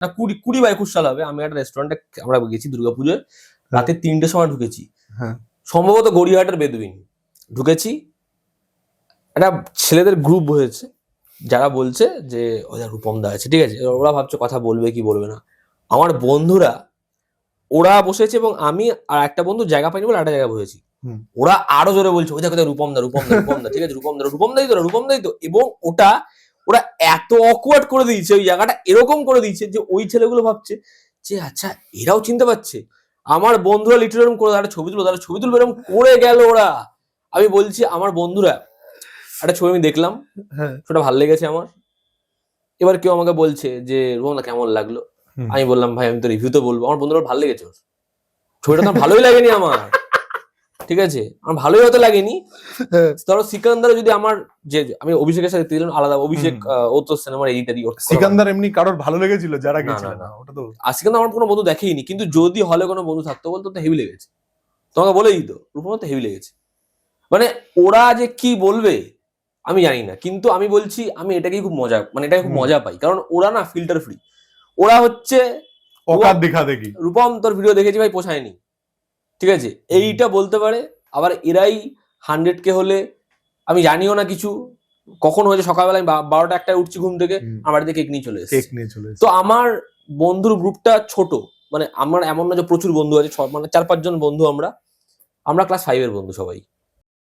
না 20 বা 21 সাল হবে। আমি একটা রেস্টুরেন্টে আমরা গেছি দুর্গাপুজোয়, রাতে 3টের সময় ঢুকেছি, সম্ভবত গড়িয়াহাটের বেদুইন ঢুকেছি। একটা ছেলেদের গ্রুপ হয়েছে যারা বলছে যে ওদের রূপম দা আছে, ঠিক আছে, ওরা ভাবছে কথা বলবে কি বলবে না। আমার বন্ধুরা ওরা বসেছে এবং আমি আর একটা বন্ধু জায়গা পাইনি বলে একটা জায়গায় বসেছি। ওরা আরো জোরে বলছে ওই দেখো রূপম দা, ঠিক আছে, রূপম দাই তো। এবং ওরা এত অকওয়ার্ড করে দিয়েছে, ওই জায়গাটা এরকম করে দিয়েছে যে ওই ছেলেগুলো ভাবছে যে আচ্ছা এরাও চিনতে পারছে। আমার বন্ধুরা লিটার এরকম করে একটা ছবি তুলবে এরকম করে গেল ওরা। আমি বলছি আমার বন্ধুরা, একটা ছবি আমি দেখলাম, সেটা ভালো লেগেছে আমার। এবার কেউ আমাকে বলছে যে রূপম দা কেমন লাগলো, আমি বললাম ভাই আমি তো রিভিউতে বলবো। আমার বন্ধুরা ভালো লেগেছে, ছবিটা তো ভালোই লাগেনি আমার, ঠিক আছে, আমার ভালোই হতে লাগেনি। ধরো সিকান্দার যদি আমার যে আমি অভিষেকের সাথে দিলাম আলাদা, অভিষেক ও তো সিনেমার এডিটারই। সিকান্দার এমনি কারোর ভালো লেগেছিল যারা গেছিল না? ওটা তো সিকান্দার আমার কোনো বন্ধু দেখেইনি, কিন্তু যদি হলে কোনো বন্ধু থাকতো বলতো তো হেভি লেগেছে, তোমাকে বলে দিত রূপম তো হেভি লেগেছে। মানে ওরা যে কি বলবে আমি জানি না, কিন্তু আমি বলছি আমি এটাকেই খুব মজা, মানে এটাকে খুব মজা পাই, কারণ ওরা না ফিল্টার ফ্রি। ওরা হচ্ছে অকাত দেখা দেখি, রূপম তোর ভিডিও দেখেছি ভাই পোষায়নি, ঠিক আছে, এইটা বলতে পারে। আবার এরাই 100K হলে আমি জানিও না কিছু, কখন হয়েছে সকালবেলায় 12টা 1টায় উঠছি ঘুম থেকে, আমার বাড়িতে কেক নিয়ে চলে এসেছে। তো আমার বন্ধুর গ্রুপটা ছোট, মানে আমার এমন না যে প্রচুর বন্ধু আছে, মানে 4-5 জন বন্ধু। আমরা ক্লাস 5 এর বন্ধু সবাই।